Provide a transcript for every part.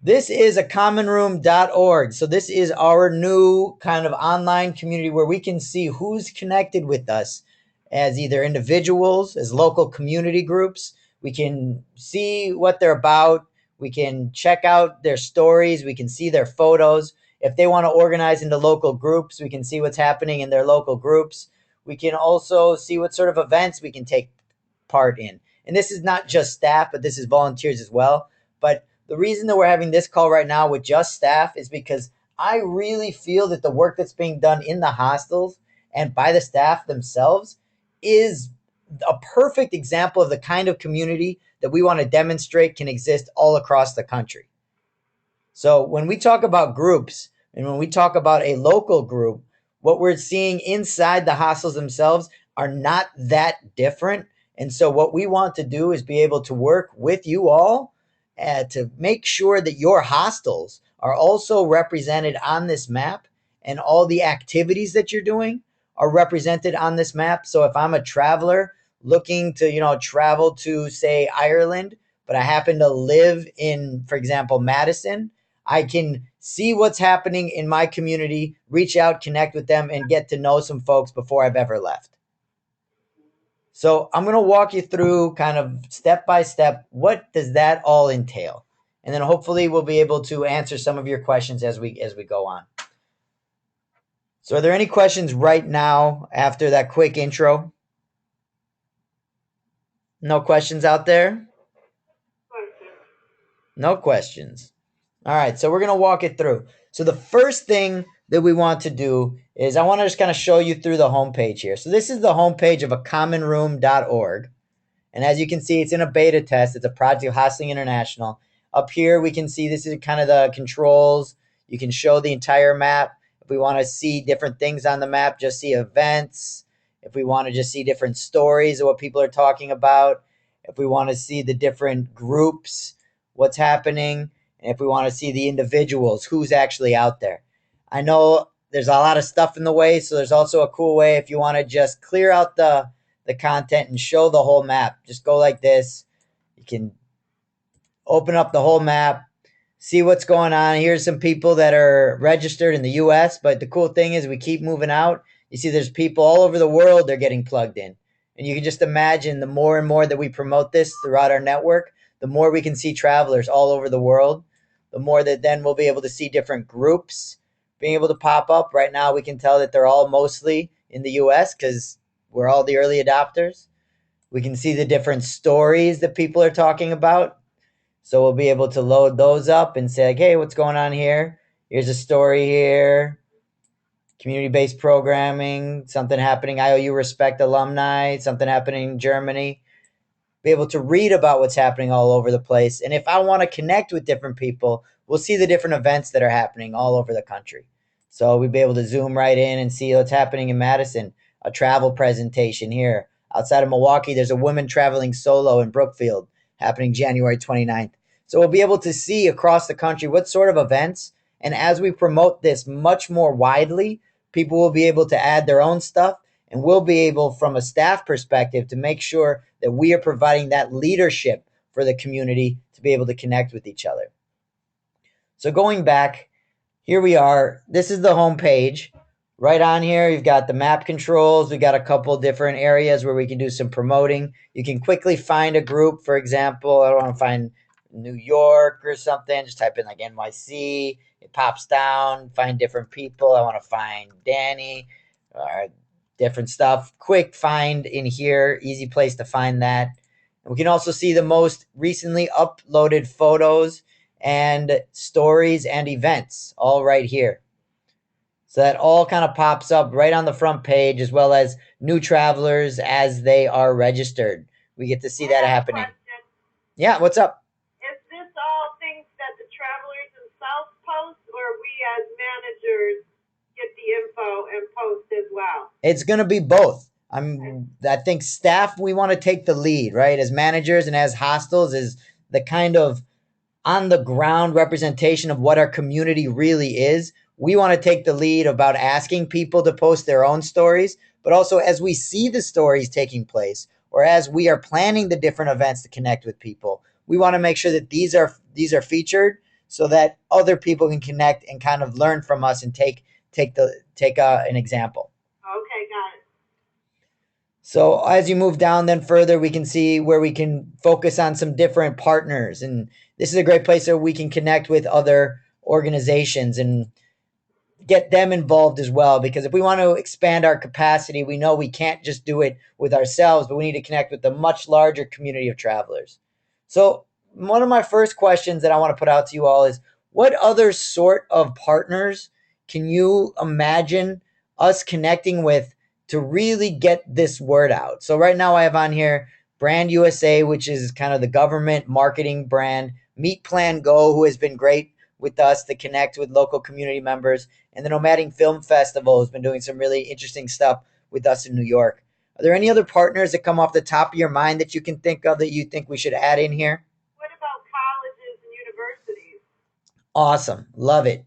This is a commonroom.org. So this is our new kind of online community where we can see who's connected with us as either individuals, as local community groups. We can see what they're about. We can check out their stories. We can see their photos. If they want to organize into local groups, we can see what's happening in their local groups. We can also see what sort of events we can take part in. And this is not just staff, but this is volunteers as well. But the reason that we're having this call right now with just staff is because I really feel that the work that's being done in the hostels and by the staff themselves is a perfect example of the kind of community that we want to demonstrate can exist all across the country. So when we talk about groups and when we talk about a local group, what we're seeing inside the hostels themselves are not that different. And so what we want to do is be able to work with you all to make sure that your hostels are also represented on this map, and all the activities that you're doing are represented on this map. So if I'm a traveler looking to, travel to, say, Ireland, but I happen to live in, for example, Madison, I can see what's happening in my community, reach out, connect with them, and get to know some folks before I've ever left. So I'm going to walk you through kind of step by step, what does that all entail? And then hopefully we'll be able to answer some of your questions as we go on. So are there any questions right now after that quick intro? No questions out there? No questions. All right, so we're going to walk it through. So the first thing that we want to do is I want to just kind of show you through the homepage here. So this is the homepage of a commonroom.org. And as you can see, it's in a beta test. It's a project of Hostelling International. Up here, we can see this is kind of the controls. You can show the entire map. If we want to see different things on the map, just see events. If we want to just see different stories of what people are talking about. If we want to see the different groups, what's happening. And if we want to see the individuals, who's actually out there. I know there's a lot of stuff in the way, so there's also a cool way if you want to just clear out the content and show the whole map. Just go like this. You can open up the whole map, see what's going on. Here's some people that are registered in the US, but the cool thing is we keep moving out. You see there's people all over the world they're getting plugged in. And you can just imagine the more and more that we promote this throughout our network, the more we can see travelers all over the world, the more that then we'll be able to see different groups being able to pop up. Right now we can tell that they're all mostly in the US because we're all the early adopters. We can see the different stories that people are talking about. So we'll be able to load those up and say, like, hey, what's going on here? Here's a story here. Community-based programming, something happening, IOU Respect alumni, something happening in Germany. Be able to read about what's happening all over the place. And if I want to connect with different people, we'll see the different events that are happening all over the country. So we'll be able to zoom right in and see what's happening in Madison. A travel presentation here. Outside of Milwaukee, there's a woman traveling solo in Brookfield happening January 29th. So we'll be able to see across the country what sort of events. And as we promote this much more widely, people will be able to add their own stuff. And we'll be able, from a staff perspective, to make sure that we are providing that leadership for the community to be able to connect with each other. So going back, here we are. This is the home page. Right on here, you've got the map controls. We've got a couple different areas where we can do some promoting. You can quickly find a group. For example, I want to find New York or something. Just type in like NYC. It pops down. Find different people. I want to find Danny. Different stuff. Quick find in here. Easy place to find that. And we can also see the most recently uploaded photos and stories and events all right here. So that all kind of pops up right on the front page, as well as new travelers as they are registered. We get to see that happening. Yeah, what's up? Is this all things that the travelers themselves post, or we as managers get the info and post as well? It's going to be both. I think staff, we want to take the lead, right? As managers and as hostels is the kind of on the ground representation of what our community really is. We want to take the lead about asking people to post their own stories, but also as we see the stories taking place, or as we are planning the different events to connect with people, we want to make sure that these are featured so that other people can connect and kind of learn from us and take an example. Okay, got it. So as you move down then further, we can see where we can focus on some different partners. And this is a great place where we can connect with other organizations and get them involved as well. Because if we want to expand our capacity, we know we can't just do it with ourselves, but we need to connect with a much larger community of travelers. So one of my first questions that I want to put out to you all is, what other sort of partners can you imagine us connecting with to really get this word out? So right now I have on here Brand USA, which is kind of the government marketing brand, Meet Plan Go, who has been great with us to connect with local community members, and the Nomadic Film Festival has been doing some really interesting stuff with us in New York. Are there any other partners that come off the top of your mind that you can think of that you think we should add in here? What about colleges and universities? Awesome. Love it.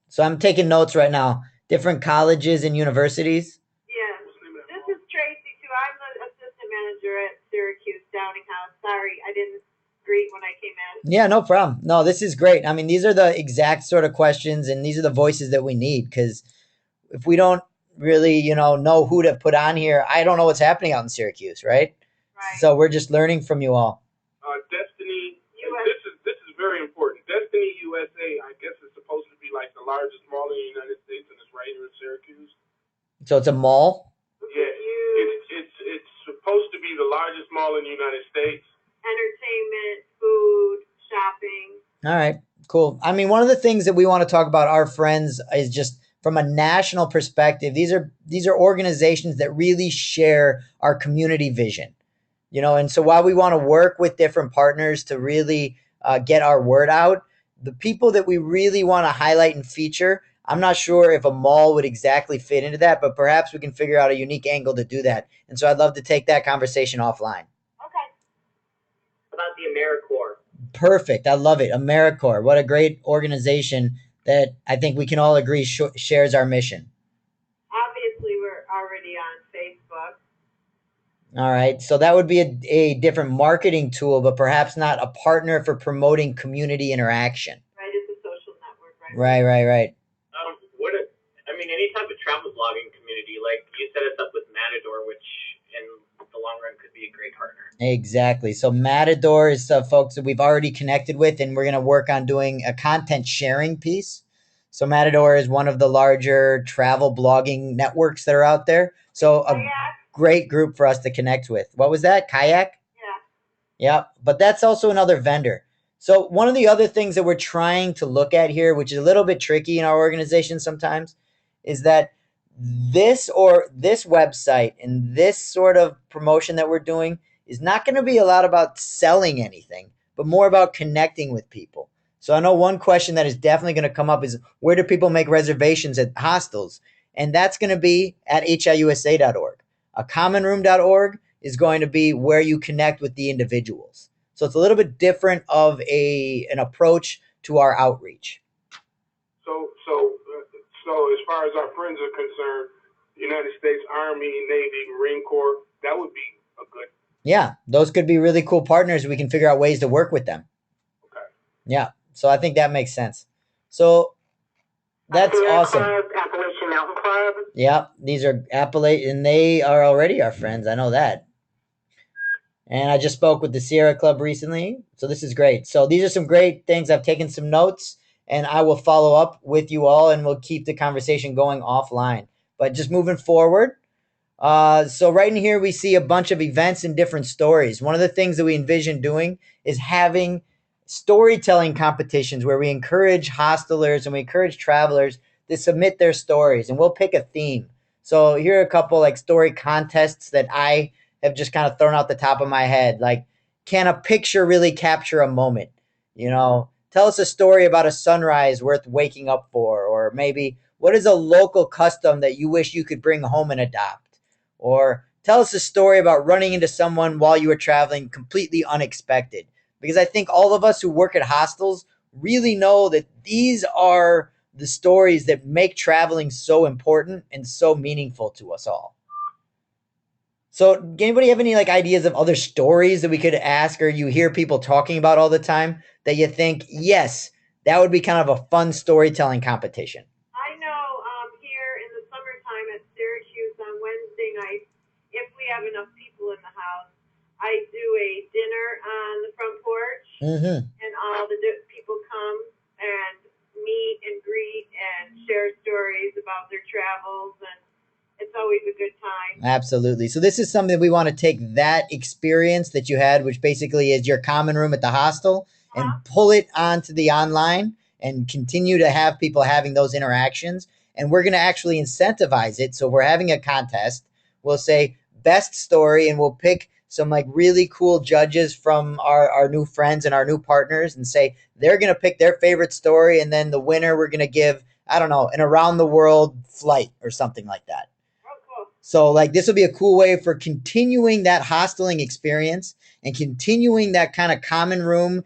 So I'm taking notes right now. Different colleges and universities. Yes. This is Tracy, too. I'm the assistant manager at Syracuse Downing House. Sorry, I didn't greet when I came in. Yeah, no problem. No, this is great. I mean, these are the exact sort of questions and these are the voices that we need, because if we don't really, know who to put on here, I don't know what's happening out in Syracuse, right? Right. So we're just learning from you all. Destiny, this is very important. Destiny USA, I guess, is supposed to be like the largest mall in the United States, and it's right here in Syracuse. So it's a mall? Yeah, it's supposed to be the largest mall in the United States. Entertainment, food, shopping. All right, cool. I mean, one of the things that we want to talk about our friends is just from a national perspective. These are organizations that really share our community vision, and so while we want to work with different partners to really get our word out, the people that we really want to highlight and feature, I'm not sure if a mall would exactly fit into that, but perhaps we can figure out a unique angle to do that. And so I'd love to take that conversation offline. Okay. About the AmeriCorps. Perfect. I love it. AmeriCorps. What a great organization that I think we can all agree shares our mission. Obviously, we're already on Facebook. All right. So that would be a different marketing tool, but perhaps not a partner for promoting community interaction. Right. It's a social network, right? Right. Any type of travel blogging community, like you set us up with Matador, which in the long run could be a great partner. Exactly. So Matador is folks that we've already connected with, and we're going to work on doing a content sharing piece. So Matador is one of the larger travel blogging networks that are out there. So a great group for us to connect with. What was that? Kayak? Yeah. But that's also another vendor. So one of the other things that we're trying to look at here, which is a little bit tricky in our organization sometimes, is that this website and this sort of promotion that we're doing is not going to be a lot about selling anything, but more about connecting with people. So I know one question that is definitely going to come up is, where do people make reservations at hostels? And that's going to be at HIUSA.org. A commonroom.org is going to be where you connect with the individuals. So it's a little bit different of an approach to our outreach. So as far as our friends are concerned, United States Army, Navy, Marine Corps, that would be a good. Yeah, those could be really cool partners. We can figure out ways to work with them. Okay. Yeah, so I think that makes sense. So that's awesome. Appalachian Mountain Club. Yeah, these are Appalachian, and they are already our friends. I know that. And I just spoke with the Sierra Club recently, so this is great. So these are some great things. I've taken some notes, and I will follow up with you all, and we'll keep the conversation going offline. But just moving forward, so right in here, we see a bunch of events and different stories. One of the things that we envision doing is having storytelling competitions where we encourage hostelers and we encourage travelers to submit their stories, and we'll pick a theme. So here are a couple like story contests that I have just kind of thrown out the top of my head. Like, can a picture really capture a moment? Tell us a story about a sunrise worth waking up for, or maybe what is a local custom that you wish you could bring home and adopt? Or tell us a story about running into someone while you were traveling completely unexpected. Because I think all of us who work at hostels really know that these are the stories that make traveling so important and so meaningful to us all. So anybody have any ideas of other stories that we could ask, or you hear people talking about all the time that you think, yes, that would be kind of a fun storytelling competition. I know here in the summertime at Syracuse on Wednesday nights, if we have enough people in the house, I do a dinner on the front porch, and all the people come and meet and greet and share stories about their travels, and it's always a good time. Absolutely. So this is something we want to take that experience that you had, which basically is your common room at the hostel, and pull it onto the online and continue to have people having those interactions. And we're going to actually incentivize it. So we're having a contest. We'll say best story, and we'll pick some like really cool judges from our new friends and our new partners, and say they're going to pick their favorite story. And then the winner, we're going to give, I don't know, an around the world flight or something like that. So like this will be a cool way for continuing that hosteling experience and continuing that kind of common room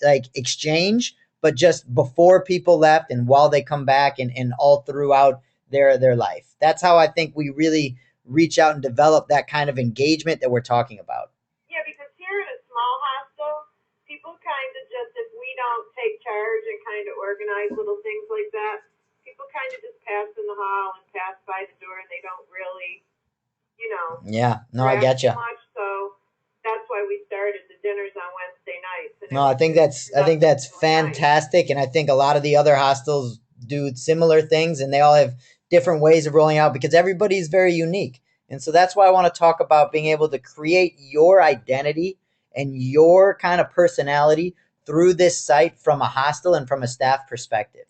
like exchange, but just before people left and while they come back and all throughout their life. That's how I think we really reach out and develop that kind of engagement that we're talking about. Yeah, because here in a small hostel, people kind of just, if we don't take charge and kind of organize little things like that, people kind of just pass in the hall and pass by the door, and they don't really, Yeah, no, I get you. Much, so that's why we started the dinners on Wednesday nights. And no, I think that's fantastic, and I think a lot of the other hostels do similar things, and they all have different ways of rolling out because everybody's very unique. And so that's why I want to talk about being able to create your identity and your kind of personality through this site from a hostel and from a staff perspective.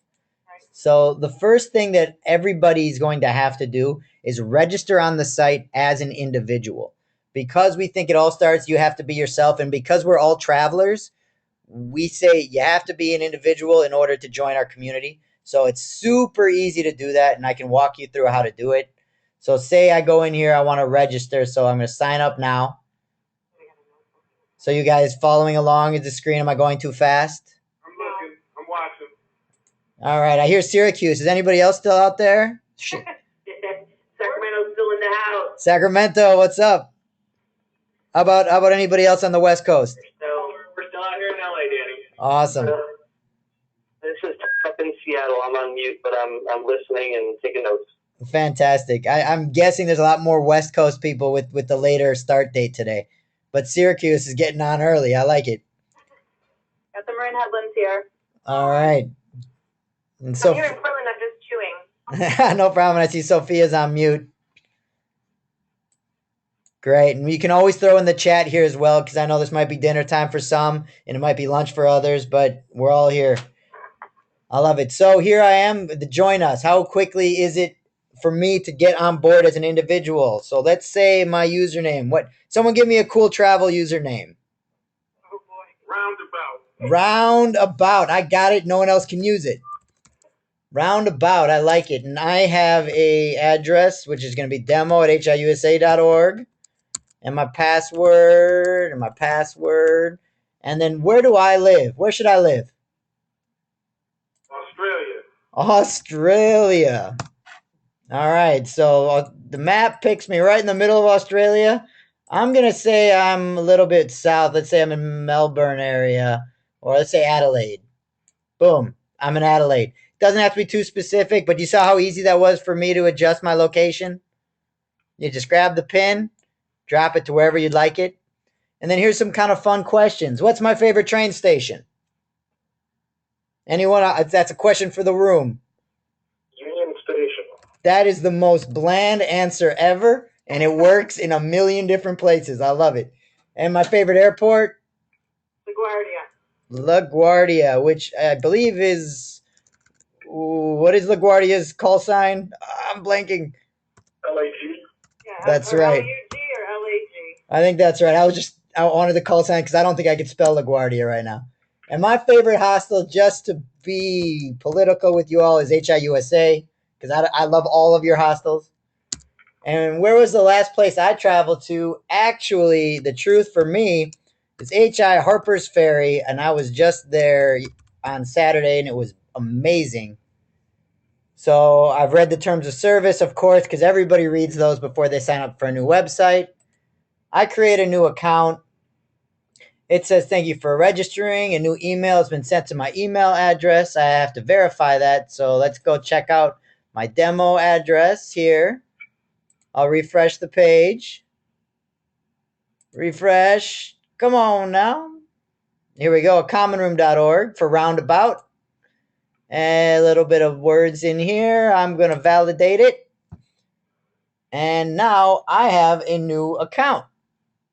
So the first thing that everybody's going to have to do is register on the site as an individual. Because we think it all starts, you have to be yourself. And because we're all travelers, we say you have to be an individual in order to join our community. So it's super easy to do that, and I can walk you through how to do it. So say I go in here, I want to register, so I'm going to sign up now. So you guys following along at the screen, am I going too fast? I'm looking, I'm watching. All right, I hear Syracuse. Is anybody else still out there? Sacramento's still in the house. Sacramento, what's up? How about anybody else on the West Coast? We're still out here in LA, Danny. Awesome. This is up in Seattle. I'm on mute, but I'm listening and taking notes. Fantastic. I'm guessing there's a lot more West Coast people with the later start date today. But Syracuse is getting on early. I like it. Got the Marin headlands here. All right. And so I'm here in Portland. I'm just chewing. no problem. I see Sophia's on mute. Great. And you can always throw in the chat here as well, because I know this might be dinner time for some and it might be lunch for others, but we're all here. I love it. So here I am to join us. How quickly is it for me to get on board as an individual? So let's say my username. Someone give me a cool travel username. Oh boy. Roundabout. Roundabout. I got it. No one else can use it. Roundabout. I like it. And I have a address, which is going to be demo@HIUSA.org. And my password. And then where do I live? Where should I live? Australia. All right. So the map picks me right in the middle of Australia. I'm going to say I'm a little bit south. Let's say I'm in Melbourne area, or let's say Adelaide. Boom. I'm in Adelaide. Doesn't have to be too specific, but you saw how easy that was for me to adjust my location? You just grab the pin, drop it to wherever you'd like it. And then here's some kind of fun questions. What's my favorite train station? Anyone? That's a question for the room. Union Station. That is the most bland answer ever, and it works in a million different places. I love it. And my favorite airport? LaGuardia, which I believe is... what is LaGuardia's call sign? I'm blanking. LAG. Yeah, That's right. LUG or LAG? I think that's right. I wanted the call sign because I don't think I could spell LaGuardia right now. And my favorite hostel, just to be political with you all, is HI USA, because I love all of your hostels. And where was the last place I traveled to? Actually, the truth for me is HI Harper's Ferry, and I was just there on Saturday, and it was amazing. So I've read the terms of service, of course, because everybody reads those before they sign up for a new website. I create a new account, It says, thank you for registering. A new email has been sent to my email address. I have to verify that. So let's go check out my demo address here. I'll refresh the page. Refresh. Come on now. Here we go. commonroom.org for roundabout. And a little bit of words in here. I'm going to validate it. And now I have a new account.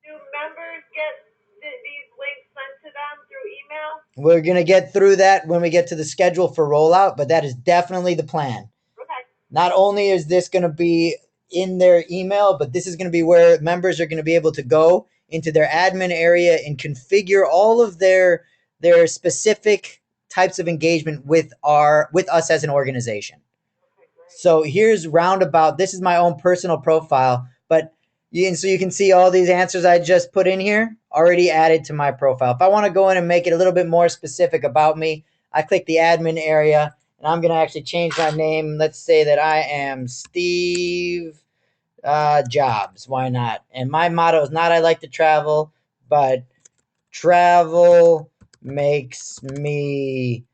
Do members get these links sent to them through email? We're going to get through that when we get to the schedule for rollout, but that is definitely the plan. Okay. Not only is this going to be in their email, but this is going to be where members are going to be able to go into their admin area and configure all of their specific types of engagement with us as an organization. So here's roundabout. This is my own personal profile, but so you can see all these answers I just put in here already added to my profile. If I want to go in and make it a little bit more specific about me, I click the admin area, and I'm going to actually change my name. Let's say that I am Steve Jobs. Why not? And my motto is not I like to travel, but travel makes me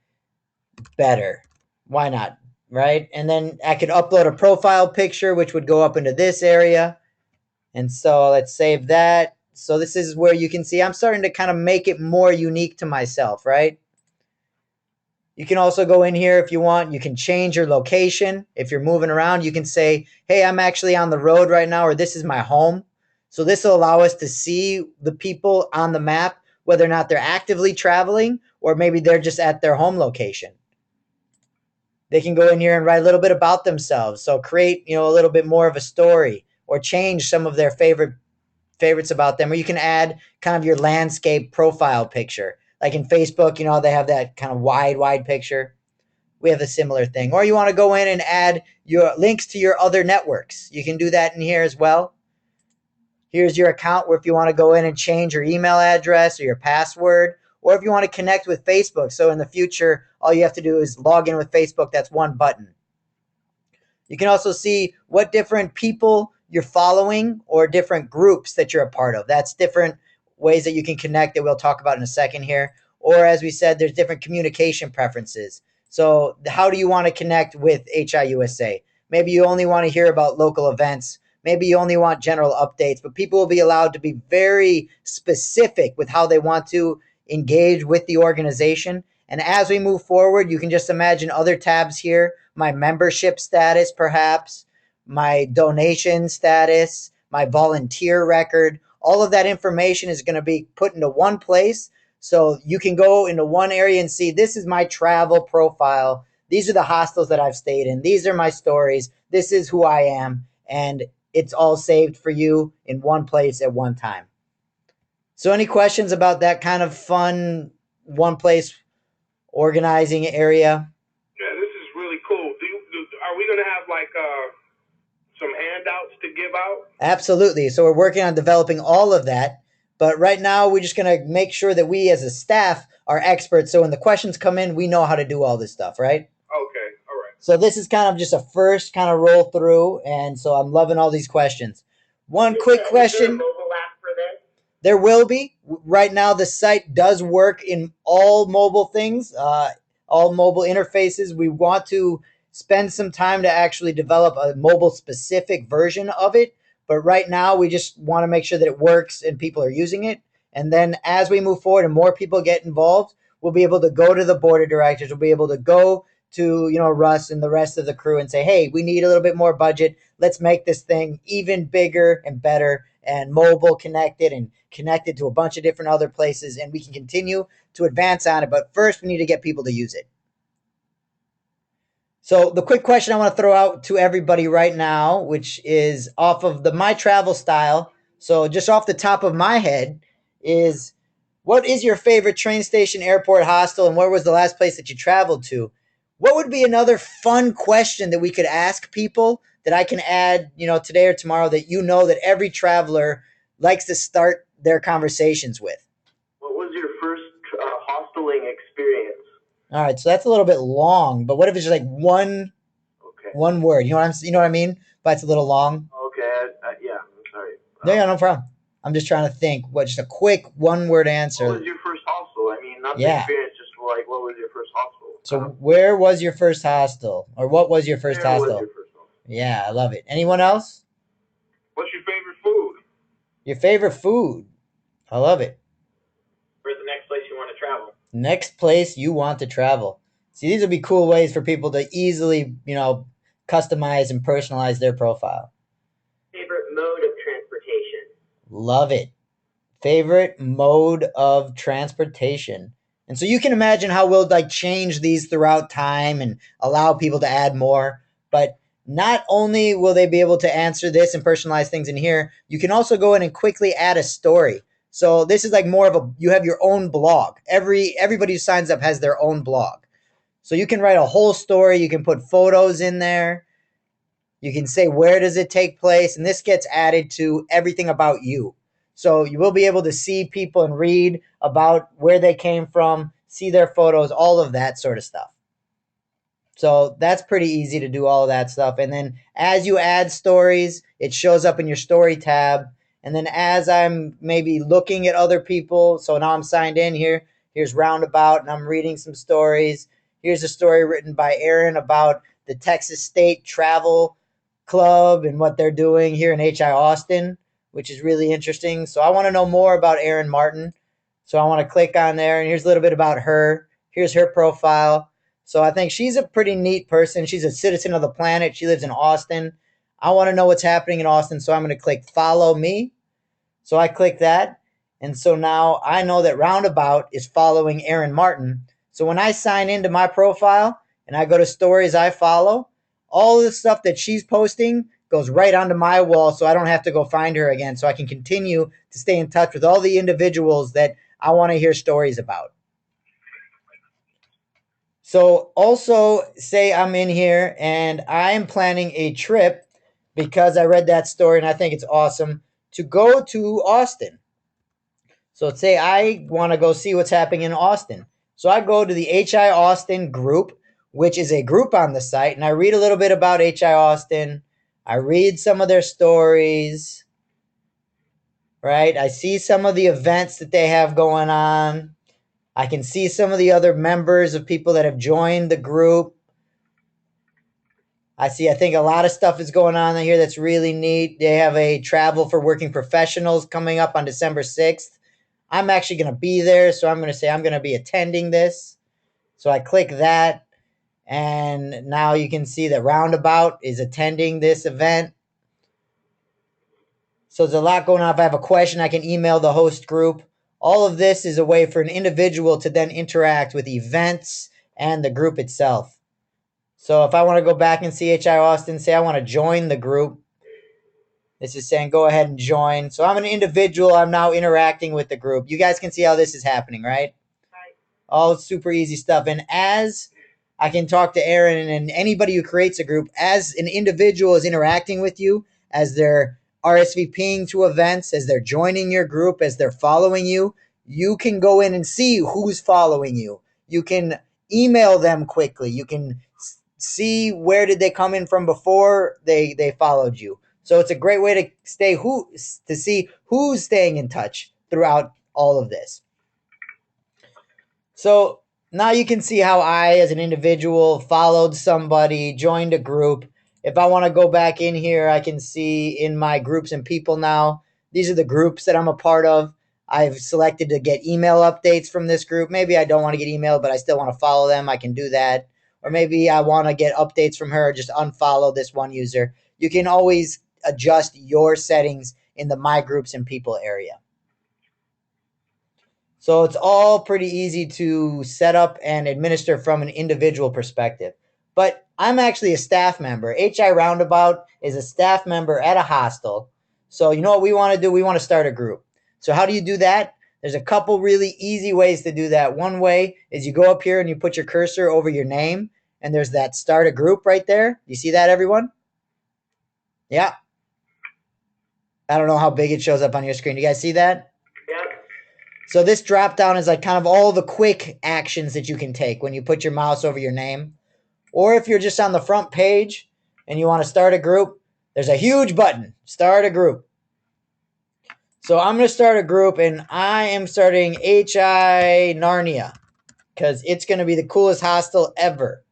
better. Why not? Right? And then I could upload a profile picture, which would go up into this area. And so let's save that. So this is where you can see I'm starting to kind of make it more unique to myself, right? You can also go in here if you want. You can change your location. If you're moving around, you can say, hey, I'm actually on the road right now, or this is my home. So this will allow us to see the people on the map, whether or not they're actively traveling or maybe they're just at their home location. They can go in here and write a little bit about themselves. So create, a little bit more of a story or change some of their favorites about them. Or you can add kind of your landscape profile picture. Like in Facebook, they have that kind of wide picture. We have a similar thing. Or you want to go in and add your links to your other networks. You can do that in here as well. Here's your account where if you want to go in and change your email address or your password, or if you want to connect with Facebook. So in the future, all you have to do is log in with Facebook. That's one button. You can also see what different people you're following or different groups that you're a part of. That's different ways that you can connect that we'll talk about in a second here. Or as we said, there's different communication preferences. So how do you want to connect with HI USA? Maybe you only want to hear about local events. Maybe you only want general updates, but people will be allowed to be very specific with how they want to engage with the organization. And as we move forward, you can just imagine other tabs here, my membership status, perhaps, my donation status, my volunteer record. All of that information is going to be put into one place. So you can go into one area and see, this is my travel profile. These are the hostels that I've stayed in. These are my stories. This is who I am. And it's all saved for you in one place at one time. So any questions about that kind of fun, one place organizing area? Yeah, this is really cool. Are we going to have some handouts to give out? Absolutely. So we're working on developing all of that. But right now, we're just going to make sure that we as a staff are experts. So when the questions come in, we know how to do all this stuff, right? Okay. All right. So this is kind of just a first kind of roll through. And so I'm loving all these questions. One quick question. Is there a mobile app for this? There will be. Right now, the site does work in all mobile things, all mobile interfaces. We want to spend some time to actually develop a mobile-specific version of it. But right now, we just want to make sure that it works and people are using it. And then as we move forward and more people get involved, we'll be able to go to the board of directors. We'll be able to go to, Russ and the rest of the crew and say, hey, we need a little bit more budget. Let's make this thing even bigger and better and mobile connected and connected to a bunch of different other places. And we can continue to advance on it. But first, we need to get people to use it. So the quick question I want to throw out to everybody right now, which is off of the My Travel Style. So just off the top of my head is, what is your favorite train station, airport, hostel, and where was the last place that you traveled to? What would be another fun question that we could ask people that I can add, today or tomorrow that that every traveler likes to start their conversations with? What was your first hosteling experience? All right, so that's a little bit long, but what if it's just like one word? You know what I mean? But it's a little long. Okay, yeah, I'm sorry. Yeah, no problem. I'm just trying to think. Just a quick one-word answer. What was your first hostel? I mean, not the Yeah. experience, just like what was your first hostel? So where was your first hostel? Or what was your first Where was hostel? your first hostel? Yeah, I love it. Anyone else? What's your favorite food? Your favorite food. I love it. Where's the next place you want to travel? Next place you want to travel. See, these would be cool ways for people to easily, customize and personalize their profile. Favorite mode of transportation. Love it. Favorite mode of transportation. And so you can imagine how we'll change these throughout time and allow people to add more. But not only will they be able to answer this and personalize things in here, you can also go in and quickly add a story. So this is more of you have your own blog. Everybody who signs up has their own blog. So you can write a whole story. You can put photos in there. You can say, where does it take place? And this gets added to everything about you. So you will be able to see people and read about where they came from, see their photos, all of that sort of stuff. So that's pretty easy to do all of that stuff. And then as you add stories, it shows up in your story tab. And then as I'm maybe looking at other people, so now I'm signed in here, here's Roundabout, and I'm reading some stories. Here's a story written by Aaron about the Texas State Travel Club and what they're doing here in HI Austin, which is really interesting. So I want to know more about Erin Martin. So I want to click on there, and here's a little bit about her. Here's her profile. So I think she's a pretty neat person. She's a citizen of the planet. She lives in Austin. I want to know what's happening in Austin, so I'm going to click follow me. So I click that, and so now I know that Roundabout is following Erin Martin. So when I sign into my profile and I go to stories I follow, all the stuff that she's posting goes right onto my wall, so I don't have to go find her again, so I can continue to stay in touch with all the individuals that I want to hear stories about. So also say I'm in here and I'm planning a trip because I read that story and I think it's awesome to go to Austin. So say I want to go see what's happening in Austin. So I go to the HI Austin group, which is a group on the site, and I read a little bit about HI Austin. I read some of their stories, right? I see some of the events that they have going on. I can see some of the other members of people that have joined the group. I think a lot of stuff is going on here that's really neat. They have a travel for working professionals coming up on December 6th. I'm actually going to be there, so I'm going to say I'm going to be attending this. So I click that, and now you can see that Roundabout is attending this event. So there's a lot going on. If I have a question, I can email the host group. All of this is a way for an individual to then interact with events and the group itself. So if I want to go back and see HI Austin, say I want to join the group, this is saying go ahead and join. So I'm an individual. I'm now interacting with the group. You guys can see how this is happening, right? Right. All super easy stuff. And as I can talk to Aaron and anybody who creates a group, as an individual is interacting with you, as they're RSVPing to events, as they're joining your group, as they're following you, you can go in and see who's following you. You can email them quickly. You can see where did they come in from before they followed you. So it's a great way to see who's staying in touch throughout all of this. So now you can see how I, as an individual, followed somebody, joined a group. If I want to go back in here, I can see in my groups and people now. These are the groups that I'm a part of. I've selected to get email updates from this group. Maybe I don't want to get email, but I still want to follow them. I can do that. Or maybe I want to get updates from her, just unfollow this one user. You can always adjust your settings in the My Groups and People area. So it's all pretty easy to set up and administer from an individual perspective. But I'm actually a staff member. HI Roundabout is a staff member at a hostel. So you know what we want to do? We want to start a group. So how do you do that? There's a couple really easy ways to do that. One way is you go up here and you put your cursor over your name, and there's that start a group right there. You see that, everyone? Yeah. I don't know how big it shows up on your screen. You guys see that? Yeah. So this drop down is like kind of all the quick actions that you can take when you put your mouse over your name. Or if you're just on the front page and you want to start a group, there's a huge button, start a group. So I'm going to start a group, and I am starting HI Narnia because it's going to be the coolest hostel ever.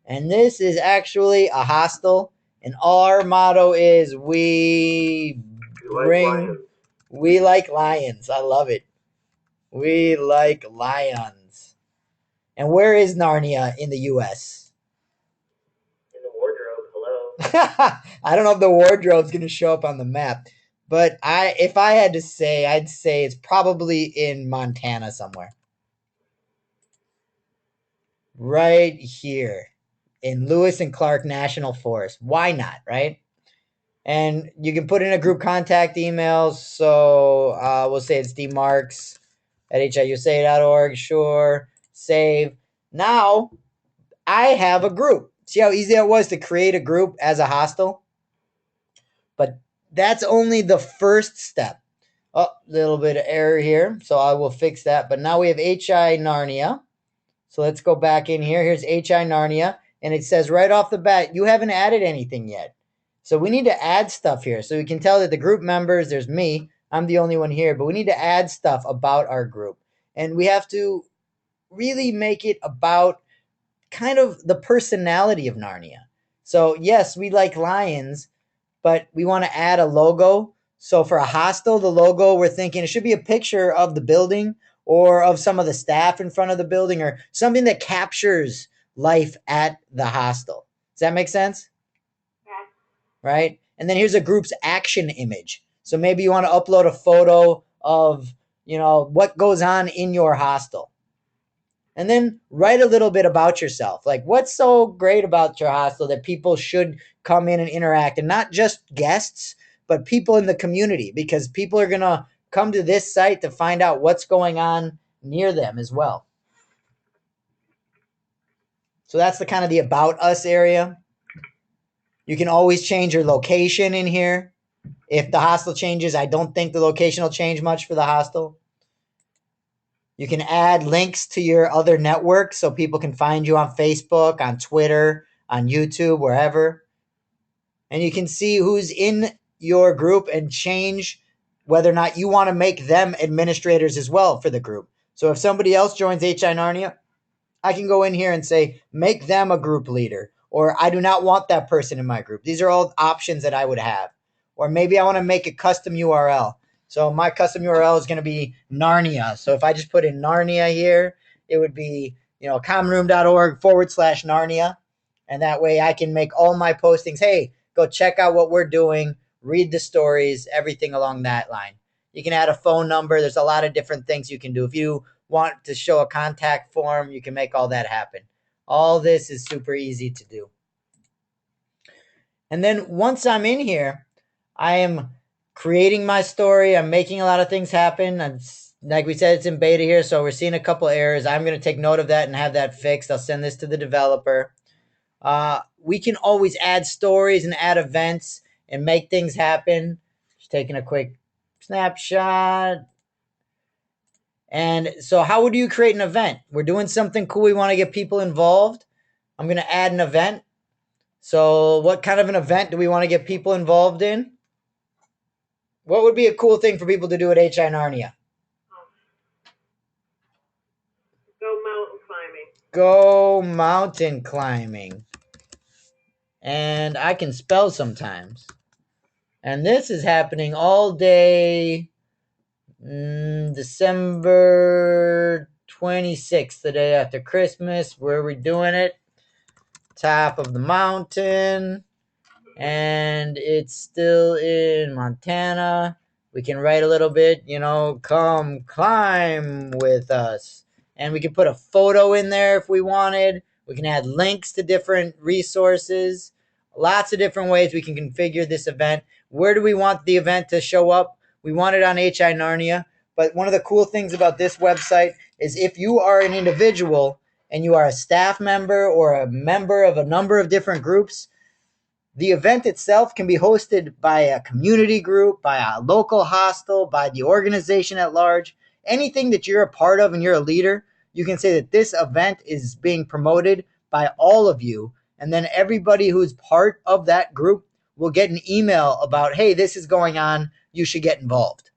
And this is actually a hostel, and our motto is we like lions. I love it. We like lions. And where is Narnia in the US? In the wardrobe, hello. I don't know if the wardrobe's going to show up on the map, but if I had to say, I'd say it's probably in Montana somewhere. Right here in Lewis and Clark National Forest. Why not, right? And you can put in a group contact email. So we'll say it's dmarks at HIUSA.org. Sure. Save. Now I have a group. See how easy it was to create a group as a hostel? But that's only the first step. Oh, little bit of error here. So I will fix that. But now we have HI Narnia. So let's go back in here. Here's HI Narnia. And it says right off the bat, you haven't added anything yet. So we need to add stuff here. So we can tell that the group members, there's me. I'm the only one here. But we need to add stuff about our group. And we have to really make it about kind of the personality of Narnia. So yes, we like lions, but we want to add a logo. So for a hostel, the logo, we're thinking it should be a picture of the building or of some of the staff in front of the building or something that captures life at the hostel. Does that make sense? Yeah. Right? And then here's a group's action image. So maybe you want to upload a photo of, what goes on in your hostel. And then write a little bit about yourself. Like, what's so great about your hostel that people should come in and interact, and not just guests, but people in the community, because people are going to come to this site to find out what's going on near them as well. So that's the kind of the about us area. You can always change your location in here. If the hostel changes, I don't think the location will change much for the hostel. You can add links to your other networks so people can find you on Facebook, on Twitter, on YouTube, wherever. And you can see who's in your group and change whether or not you want to make them administrators as well for the group. So if somebody else joins HI Narnia, I can go in here and say, make them a group leader, or I do not want that person in my group. These are all options that I would have. Or maybe I want to make a custom URL. So my custom URL is going to be Narnia. So if I just put in Narnia here, it would be, commonroom.org/Narnia. And that way I can make all my postings. Hey, go check out what we're doing. Read the stories, everything along that line. You can add a phone number. There's a lot of different things you can do. If you want to show a contact form, you can make all that happen. All this is super easy to do. And then once I'm in here, I am creating my story. I'm making a lot of things happen. Like we said, it's in beta here, so we're seeing a couple errors. I'm going to take note of that and have that fixed. I'll send this to the developer. We can always add stories and add events and make things happen. Just taking a quick snapshot. And so how would you create an event? We're doing something cool. We want to get people involved. I'm going to add an event. So what kind of an event do we want to get people involved in? What would be a cool thing for people to do at HI Narnia? Go mountain climbing. Go mountain climbing. And I can spell sometimes. And this is happening all day December 26th, the day after Christmas. Where are we doing it? Top of the mountain. And it's still in Montana. We can write a little bit, come climb with us. And we can put a photo in there if we wanted. We can add links to different resources. Lots of different ways we can configure this event. Where do we want the event to show up? We want it on HI Narnia. But one of the cool things about this website is if you are an individual and you are a staff member or a member of a number of different groups, the event itself can be hosted by a community group, by a local hostel, by the organization at large. Anything that you're a part of and you're a leader, you can say that this event is being promoted by all of you. And then everybody who's part of that group will get an email about, hey, this is going on. you should get involved.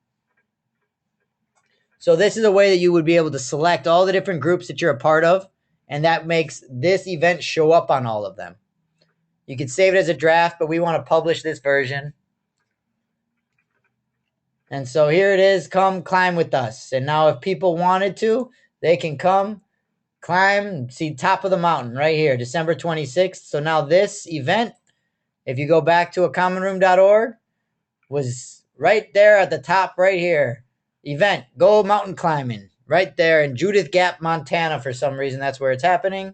So this is a way that you would be able to select all the different groups that you're a part of, and that makes this event show up on all of them. You can save it as a draft, but we want to publish this version. And so here it is, come climb with us. And now if people wanted to, they can come climb, see top of the mountain right here, December 26th. So now this event, if you go back to acommonroom.org, was right there at the top right here. Event, go mountain climbing, right there in Judith Gap, Montana. For some reason, that's where it's happening.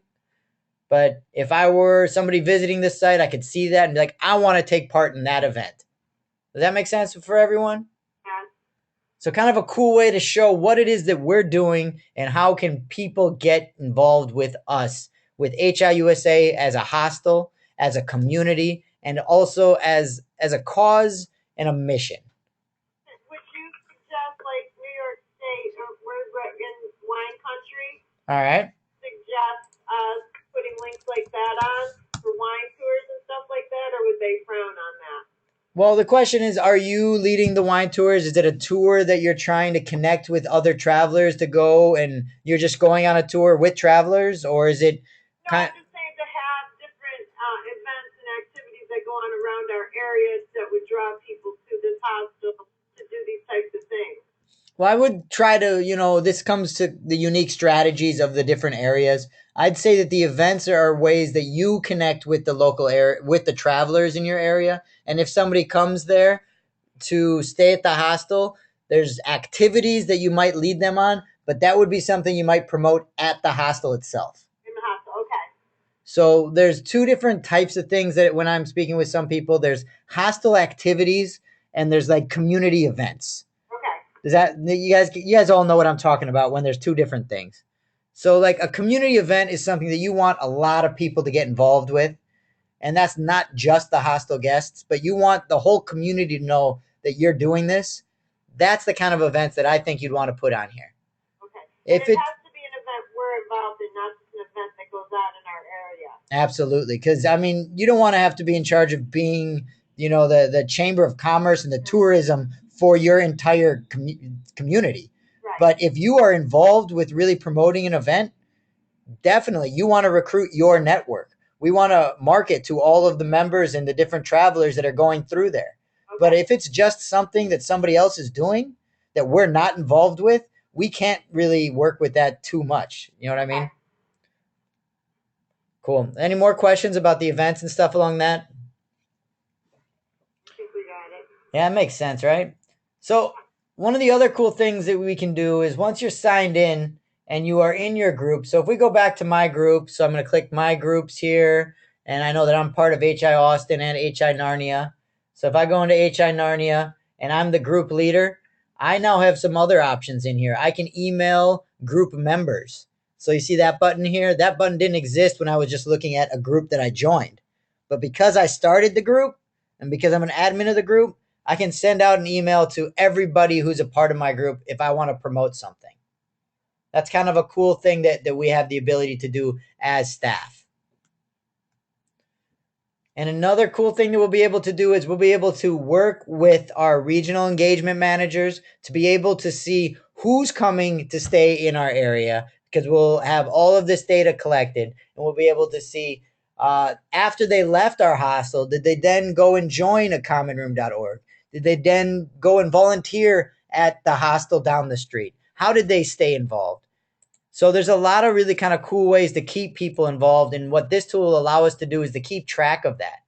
But if I were somebody visiting this site, I could see that and be like, I want to take part in that event. Does that make sense for everyone? Yeah. So kind of a cool way to show what it is that we're doing and how can people get involved with us, with HI USA as a hostel, as a community, and also as a cause and a mission. Would you suggest, like New York State, or we're in wine country? All right. Suggest us putting links like that on for wine tours and stuff like that, or would they frown on that? Well, the question is, are you leading the wine tours? Is it a tour that you're trying to connect with other travelers to go and you're just going on a tour with travelers? Or is it No, I'm just saying to have different events and activities that go on around our areas that would draw people to this hostel to do these types of things. Well, I would try to, this comes to the unique strategies of the different areas. I'd say that the events are ways that you connect with the local area, with the travelers in your area. And if somebody comes there to stay at the hostel, there's activities that you might lead them on, but that would be something you might promote at the hostel itself. In the hostel, okay. So there's two different types of things that when I'm speaking with some people, there's hostel activities and there's like community events. Does that, you guys all know what I'm talking about when there's two different things. So like a community event is something that you want a lot of people to get involved with. And that's not just the hostel guests, but you want the whole community to know that you're doing this. That's the kind of events that I think you'd want to put on here. Okay. If it has to be an event we're involved in, not just an event that goes on in our area. Absolutely. Because, you don't want to have to be in charge of being, the Chamber of Commerce and the tourism for your entire community. Right. But if you are involved with really promoting an event, definitely you want to recruit your network. We want to market to all of the members and the different travelers that are going through there. Okay. But if it's just something that somebody else is doing that we're not involved with, we can't really work with that too much. You know what I mean? Cool. Any more questions about the events and stuff along that? I think we got it. Yeah, it makes sense, right? So one of the other cool things that we can do is once you're signed in and you are in your group. So if we go back to my group, so I'm going to click my groups here. And I know that I'm part of HI Austin and HI Narnia. So if I go into HI Narnia and I'm the group leader, I now have some other options in here. I can email group members. So you see that button here? That button didn't exist when I was just looking at a group that I joined. But because I started the group and because I'm an admin of the group, I can send out an email to everybody who's a part of my group if I want to promote something. That's kind of a cool thing that we have the ability to do as staff. And another cool thing that we'll be able to do is we'll be able to work with our regional engagement managers to be able to see who's coming to stay in our area, because we'll have all of this data collected and we'll be able to see after they left our hostel, did they then go and join acommonroom.org? Did they then go and volunteer at the hostel down the street? How did they stay involved? So there's a lot of really kind of cool ways to keep people involved. And what this tool will allow us to do is to keep track of that.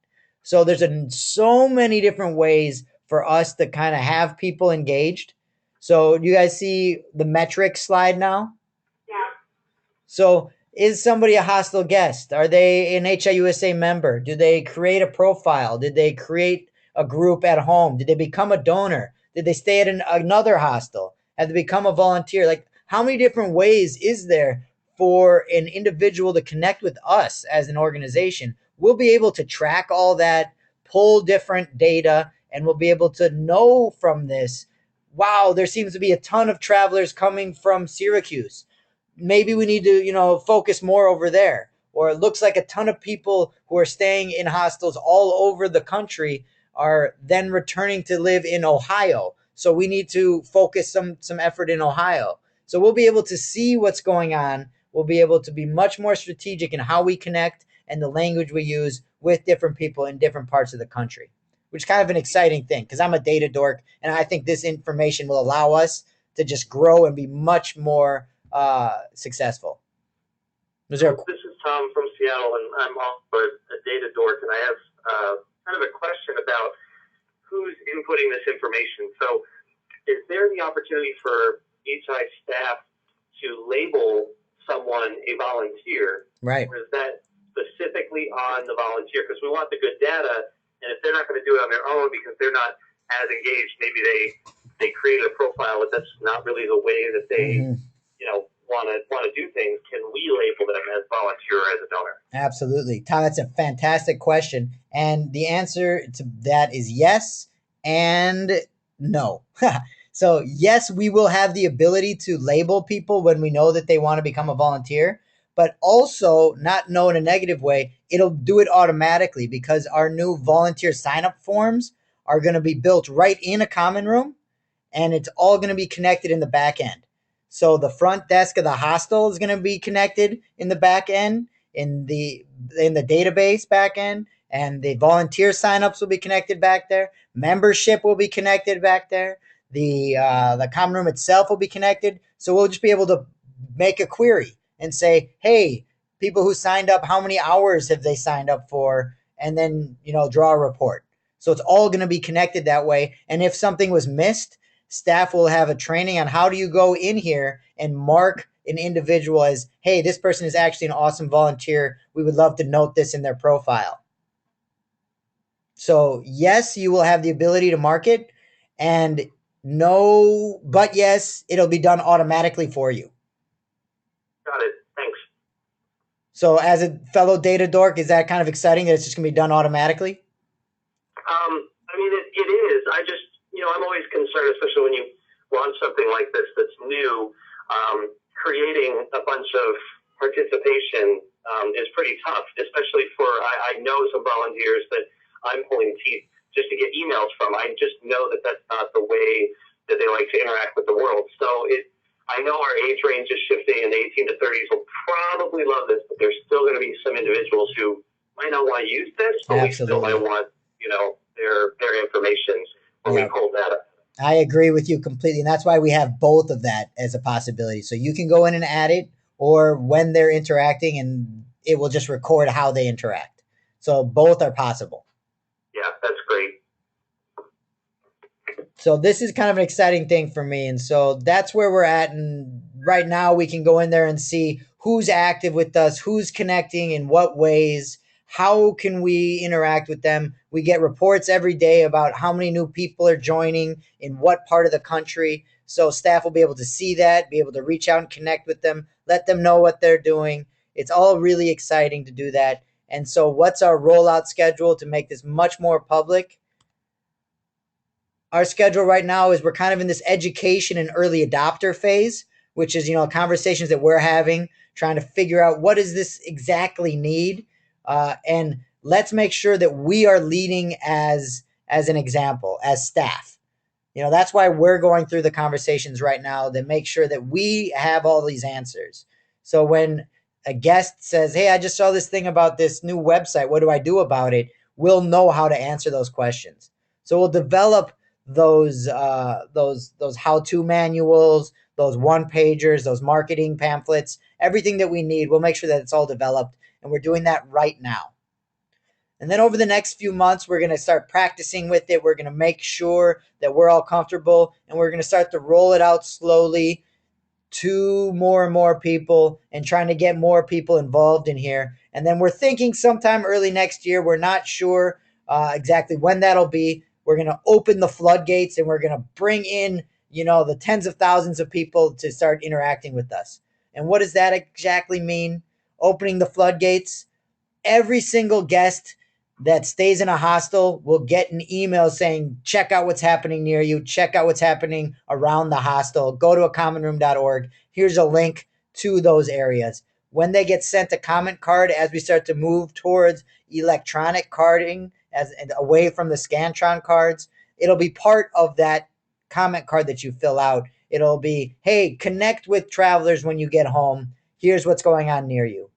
So there's so many different ways for us to kind of have people engaged. So you guys see the metrics slide now? Yeah. So is somebody a hostel guest? Are they an HI USA member? Do they create a profile? Did they create a group at home? Did they become a donor? Did they stay at another hostel? Have they become a volunteer? Like, how many different ways is there for an individual to connect with us as an organization? We'll be able to track all that, pull different data, and we'll be able to know from this, wow, there seems to be a ton of travelers coming from Syracuse. Maybe we need to, focus more over there. Or it looks like a ton of people who are staying in hostels all over the country are then returning to live in Ohio. So we need to focus some effort in Ohio. So we'll be able to see what's going on. We'll be able to be much more strategic in how we connect and the language we use with different people in different parts of the country, which is kind of an exciting thing because I'm a data dork, and I think this information will allow us to just grow and be much more successful. This is Tom from Seattle, and I'm also a data dork, and I have kind of a question about who's inputting this information. So is there the opportunity for HI staff to label someone a volunteer? Right. Or is that specifically on the volunteer? Because we want the good data, and if they're not going to do it on their own because they're not as engaged, maybe they created a profile, but that's not really the way that they, want to do things. Can we label them as volunteer or as a donor? Absolutely. Tom, that's a fantastic question. And the answer to that is yes and no. So yes, we will have the ability to label people when we know that they want to become a volunteer, but also not know in a negative way. It'll do it automatically because our new volunteer sign-up forms are going to be built right in a common room, and it's all going to be connected in the back end. So the front desk of the hostel is going to be connected in the back end, in the database back end, and the volunteer signups will be connected back there. Membership will be connected back there. The common room itself will be connected. So we'll just be able to make a query and say, hey, people who signed up, how many hours have they signed up for? And then, draw a report. So it's all going to be connected that way. And if something was missed, staff will have a training on how do you go in here and mark an individual as, hey, this person is actually an awesome volunteer. We would love to note this in their profile. So yes, you will have the ability to mark it, and no, but yes, it'll be done automatically for you. Got it. Thanks. So as a fellow data dork, is that kind of exciting that it's just going to be done automatically? It is. I'm always concerned, especially when you launch something like this that's new, creating a bunch of participation is pretty tough, especially for, I know some volunteers that I'm pulling teeth just to get emails from. I just know that that's not the way that they like to interact with the world. So I know our age range is shifting, and the 18 to 30s will probably love this, but there's still going to be some individuals who might not want to use this, but Absolutely. we still might want, their information when we pull data. I agree with you completely. And that's why we have both of that as a possibility. So you can go in and add it, or when they're interacting, and it will just record how they interact. So both are possible. Yeah, that's great. So this is kind of an exciting thing for me. And so that's where we're at. And right now we can go in there and see who's active with us, who's connecting, in what ways, how can we interact with them. We get reports every day about how many new people are joining in what part of the country. So staff will be able to see that, be able to reach out and connect with them, let them know what they're doing. It's all really exciting to do that. And so what's our rollout schedule to make this much more public? Our schedule right now is we're kind of in this education and early adopter phase, which is, conversations that we're having, trying to figure out what does this exactly need. And let's make sure that we are leading as an example, as staff. That's why we're going through the conversations right now that make sure that we have all these answers. So when a guest says, hey, I just saw this thing about this new website, what do I do about it? We'll know how to answer those questions. So we'll develop those how-to manuals, those one-pagers, those marketing pamphlets, everything that we need. We'll make sure that it's all developed, and we're doing that right now. And then over the next few months, we're going to start practicing with it. We're going to make sure that we're all comfortable, and we're going to start to roll it out slowly to more and more people and trying to get more people involved in here. And then we're thinking sometime early next year. We're not sure exactly when that'll be. We're going to open the floodgates, and we're going to bring in, the tens of thousands of people to start interacting with us. And what does that exactly mean? Opening the floodgates. Every single guest that stays in a hostel will get an email saying, check out what's happening near you. Check out what's happening around the hostel. Go to acommonroom.org. Here's a link to those areas. When they get sent a comment card, as we start to move towards electronic carding as away from the Scantron cards. It'll be part of that comment card that you fill out. It'll be, hey, connect with travelers when you get home. Here's what's going on near you.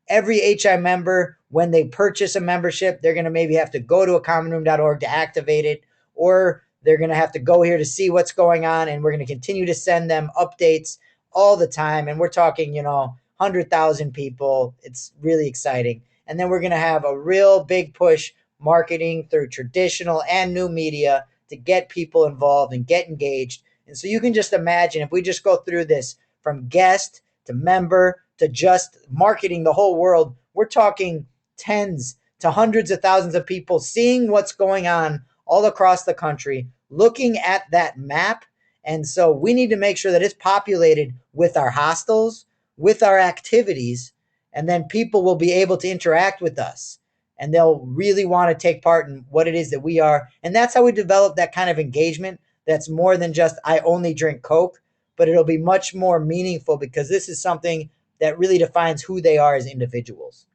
Every HI member, when they purchase a membership, they're going to maybe have to go to acommonroom.org to activate it, or they're going to have to go here to see what's going on, and we're going to continue to send them updates all the time. And we're talking, 100,000 people. It's really exciting. And then we're going to have a real big push marketing through traditional and new media to get people involved and get engaged. And so you can just imagine if we just go through this from guest to member to just marketing the whole world, we're talking tens to hundreds of thousands of people seeing what's going on all across the country, looking at that map. And so we need to make sure that it's populated with our hostels, with our activities, and then people will be able to interact with us. And they'll really want to take part in what it is that we are. And that's how we develop that kind of engagement that's more than just, I only drink Coke, but it'll be much more meaningful because this is something that really defines who they are as individuals.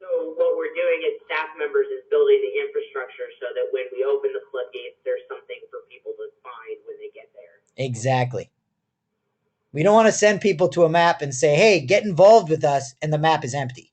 So what we're doing as staff members is building the infrastructure so that when we open the floodgates, there's something for people to find when they get there. Exactly. We don't want to send people to a map and say, hey, get involved with us, and the map is empty.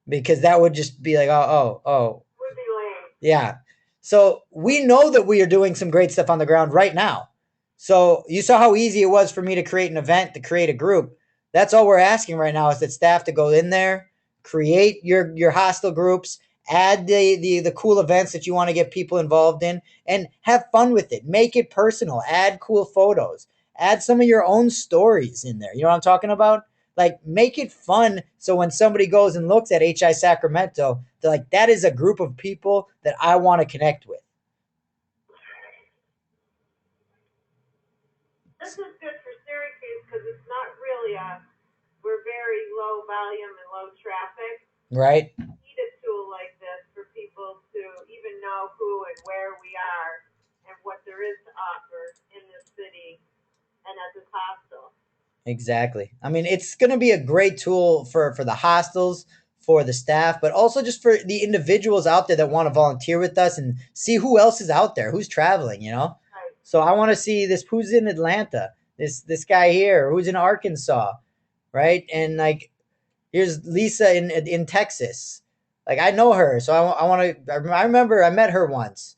Because that would just be like, oh. Would be lame. Yeah. So we know that we are doing some great stuff on the ground right now. So you saw how easy it was for me to create an event, to create a group. That's all we're asking right now is that staff to go in there, create your hostel groups, add the cool events that you want to get people involved in, and have fun with it. Make it personal. Add cool photos. Add some of your own stories in there. You know what I'm talking about? Like, make it fun so when somebody goes and looks at HI Sacramento, they're like, that is a group of people that I want to connect with. This is good for Syracuse because it's not really we're very low volume and low traffic. Right. We need a tool like this for people to even know who and where we are and what there is to offer in this city and at this hostel. Exactly. I mean, it's going to be a great tool for the hostels, for the staff, but also just for the individuals out there that want to volunteer with us and see who else is out there, who's traveling, Right. So I want to see this, who's in Atlanta, this guy here, who's in Arkansas, right? And like, here's Lisa in Texas. Like, I know her, so I remember I met her once,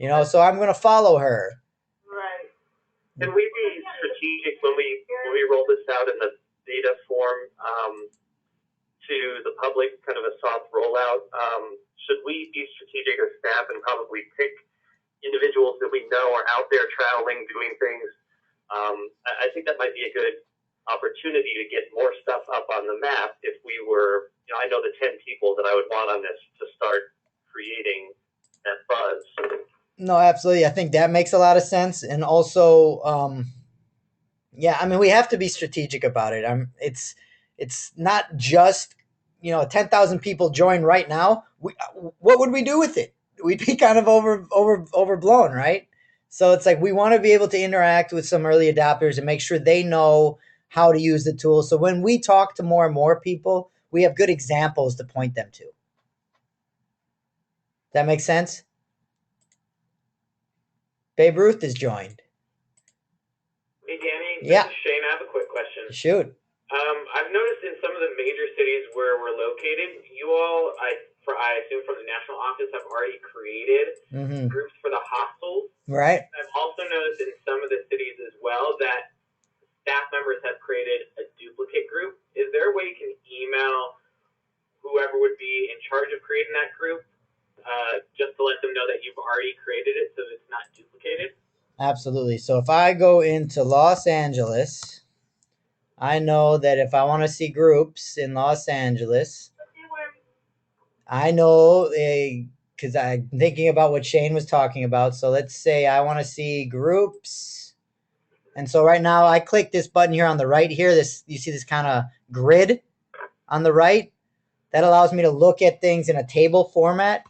so I'm going to follow her. Right. Can we be strategic when we roll this out in the data form to the public, kind of a soft rollout? Should we be strategic as staff and probably pick individuals that we know are out there traveling, doing things? I think that might be a good opportunity to get more stuff up on the map if we were, I know the 10 people that I would want on this to start creating that buzz. No, absolutely. I think that makes a lot of sense. And also, yeah, I mean, we have to be strategic about it. It's not just, 10,000 people join right now. What would we do with it? We'd be kind of overblown, right? So it's like we want to be able to interact with some early adopters and make sure they know how to use the tool. So when we talk to more and more people, we have good examples to point them to. That makes sense? Babe Ruth is joined. Hey, Danny. Yeah. This is Shane. I have a quick question. Shoot. I've noticed in some of the major cities where we're located, you all, I assume from the national office, have already created groups for the hostels. Right. I've also noticed in some of the cities as well that staff members have created a duplicate group. Is there a way you can email whoever would be in charge of creating that group just to let them know that you've already created it so it's not duplicated? Absolutely. So if I go into Los Angeles, I know that if I want to see groups in Los Angeles, I know because I'm thinking about what Shane was talking about. So let's say I want to see groups. And so right now I click this button here on the right here. You see this kind of grid on the right? That allows me to look at things in a table format.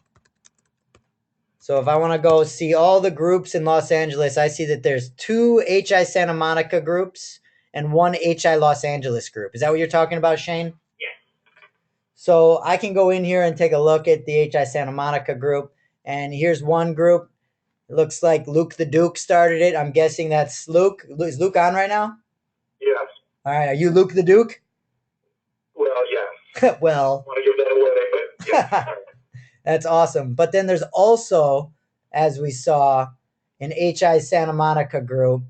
So if I want to go see all the groups in Los Angeles, I see that there's 2 HI Santa Monica groups and 1 HI Los Angeles group. Is that what you're talking about, Shane? Yes. So I can go in here and take a look at the HI Santa Monica group. And here's one group. It looks like Luke the Duke started it. I'm guessing that's Luke. Is Luke on right now? Yes. All right. Are you Luke the Duke? Well, yes. Well. I want to give that away, but yes. That's awesome. But then there's also, as we saw, an HI Santa Monica group.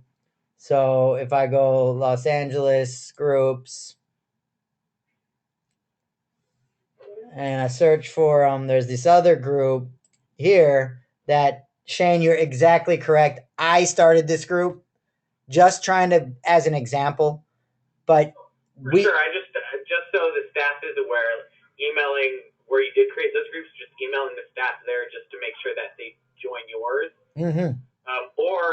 So if I go Los Angeles groups and I search for there's this other group here that, Shane, you're exactly correct. I started this group just trying to, as an example, but Sure, I just so the staff is aware, emailing where you did create those groups, just emailing the staff there just to make sure that they join yours, or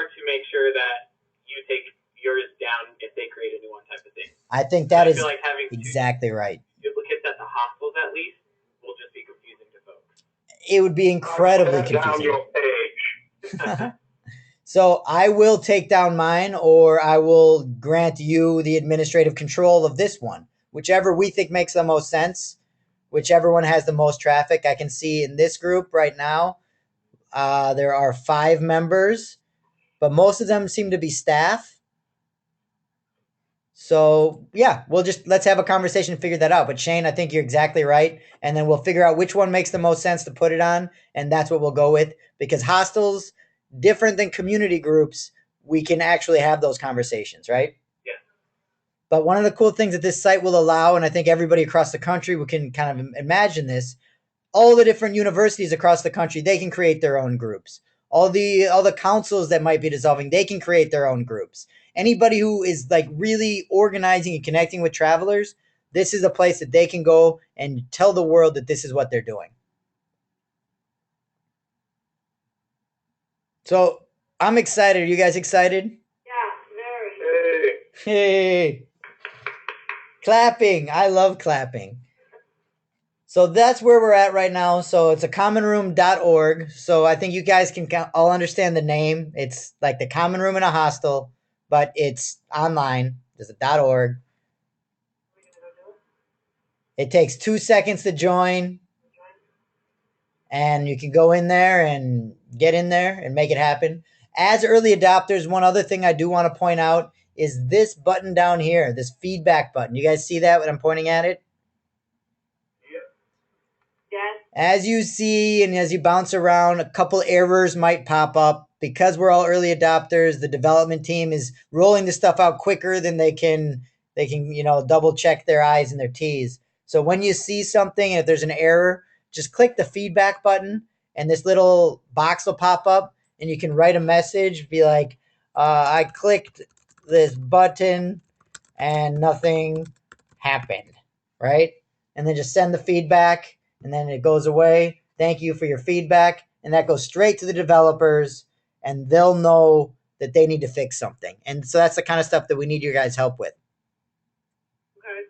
to make sure that you take yours down if they create a new one type of thing. I think that is feel like having exactly right. Duplicates at the hostels at least will just be confusing to folks. It would be incredibly confusing. Down your page. So I will take down mine, or I will grant you the administrative control of this one, whichever we think makes the most sense, whichever one has the most traffic. I can see in this group right now, there are 5 members, but most of them seem to be staff. So yeah, let's have a conversation and figure that out. But Shane, I think you're exactly right. And then we'll figure out which one makes the most sense to put it on. And that's what we'll go with, because hostels, different than community groups, we can actually have those conversations, right? Yeah. But one of the cool things that this site will allow, and I think everybody across the country we can kind of imagine this, all the different universities across the country, they can create their own groups. All the councils that might be dissolving, they can create their own groups. Anybody who is like really organizing and connecting with travelers, this is a place that they can go and tell the world that this is what they're doing. So I'm excited. Are you guys excited? Yeah, very. Hey. Clapping. I love clapping. So that's where we're at right now. So it's a commonroom.org. So I think you guys can all understand the name. It's like the common room in a hostel, but it's online. There's a .org. It takes 2 seconds to join. And you can go in there and get in there and make it happen. As early adopters, one other thing I do want to point out is this button down here, this feedback button. You guys see that when I'm pointing at it? Yes. As you see and as you bounce around, a couple errors might pop up. Because we're all early adopters, the development team is rolling this stuff out quicker than they can double check their I's and their T's. So when you see something, and if there's an error, just click the feedback button and this little box will pop up and you can write a message, be like, I clicked this button and nothing happened, right? And then just send the feedback and then it goes away. Thank you for your feedback. And that goes straight to the developers and they'll know that they need to fix something. And so that's the kind of stuff that we need your guys' help with. Okay.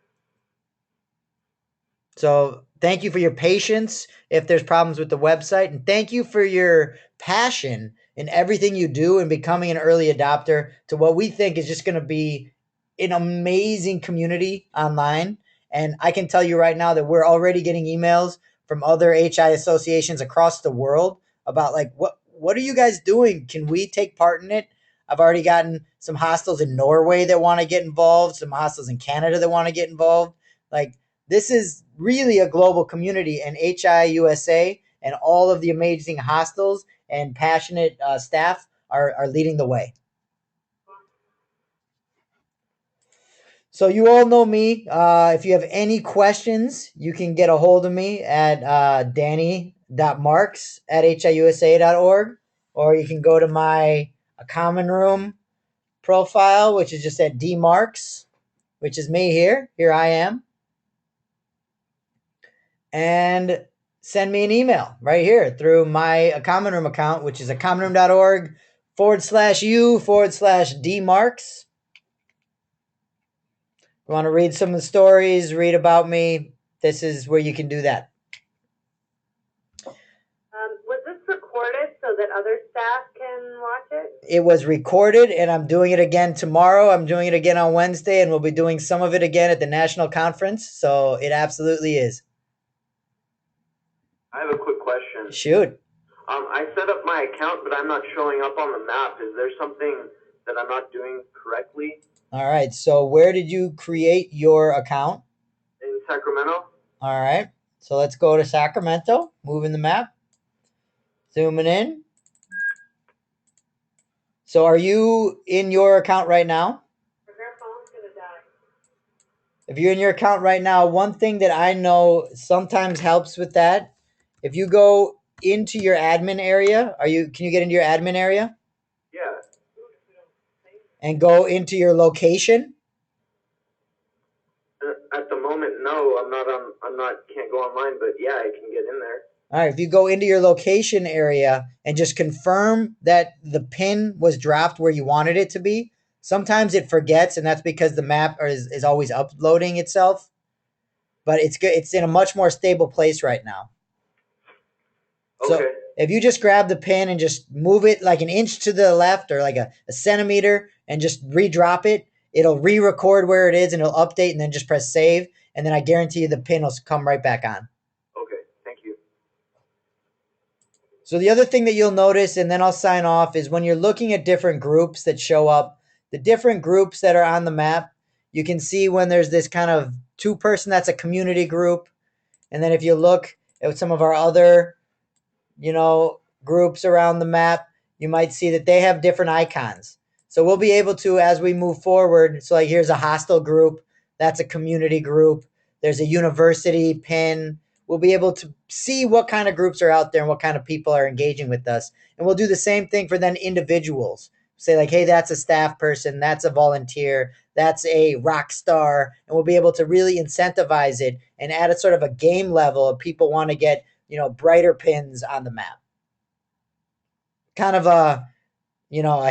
So thank you for your patience if there's problems with the website. And thank you for your passion in everything you do and becoming an early adopter to what we think is just going to be an amazing community online. And I can tell you right now that we're already getting emails from other HI associations across the world about like, what are you guys doing? Can we take part in it? I've already gotten some hostels in Norway that want to get involved, some hostels in Canada that want to get involved. Like, this is really a global community, and HI USA and all of the amazing hostels and passionate staff are leading the way. So you all know me. If you have any questions, you can get a hold of me at danny.marks@hiusa.org, or you can go to my common room profile, which is just at dmarks, which is me here. Here I am. And send me an email right here through my common room account, which is a commonroom.org/u/dmarks. You want to read some of the stories, read about me, this is where you can do that. Was this recorded so that other staff can watch it? It was recorded, and I'm doing it again tomorrow. I'm doing it again on Wednesday, and we'll be doing some of it again at the national conference. So it absolutely is. question. Shoot. I set up my account, but I'm not showing up on the map. Is there something that I'm not doing correctly? All right. So where did you create your account? In Sacramento. All right. So let's go to Sacramento. Moving the map. Zooming in. So are you in your account right now? If you're in your account right now, one thing that I know sometimes helps with that, if you go into your admin area, can you get into your admin area? Yeah. And go into your location? At the moment, no, can't go online, but yeah, I can get in there. All right, if you go into your location area and just confirm that the pin was dropped where you wanted it to be, sometimes it forgets, and that's because the map is always uploading itself. But it's good. It's in a much more stable place right now. Okay. So if you just grab the pin and just move it like an inch to the left or like a centimeter and just re-drop it, it'll re-record where it is and it'll update, and then just press save. And then I guarantee you the pin will come right back on. Okay, thank you. So the other thing that you'll notice, and then I'll sign off, is when you're looking at different groups that show up, the different groups that are on the map, you can see when there's this kind of two-person, that's a community group. And then if you look at some of our other, groups around the map, you might see that they have different icons. So we'll be able to, as we move forward, so like here's a hostel group, that's a community group, there's a university pin. We'll be able to see what kind of groups are out there and what kind of people are engaging with us. And we'll do the same thing for then individuals. Say like, hey, that's a staff person, that's a volunteer, that's a rock star. And we'll be able to really incentivize it and add a sort of a game level if people want to get, brighter pins on the map. Kind of a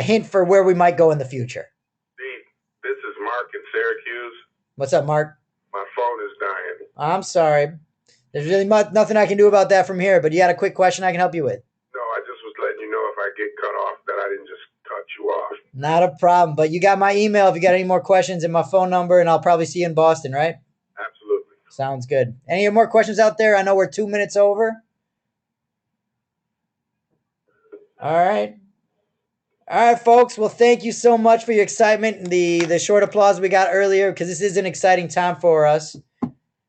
hint for where we might go in the future. Steve, this is Mark in Syracuse. What's up, Mark? My phone is dying. I'm sorry. There's really nothing I can do about that from here, but you had a quick question I can help you with. No, I just was letting you know if I get cut off that I didn't just cut you off. Not a problem, but you got my email if you got any more questions and my phone number, and I'll probably see you in Boston, right? Absolutely. Sounds good. Any more questions out there? I know we're 2 minutes over. All right. All right, folks. Well, thank you so much for your excitement and the short applause we got earlier, because this is an exciting time for us.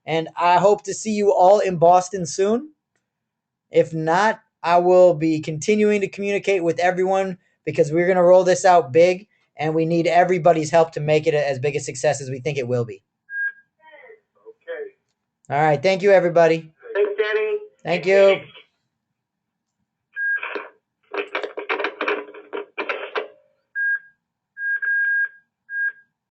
And I hope to see you all in Boston soon. If not, I will be continuing to communicate with everyone, because we're going to roll this out big, and we need everybody's help to make it as big a success as we think it will be. Okay. All right. Thank you, everybody. Thanks, Danny. Thank you.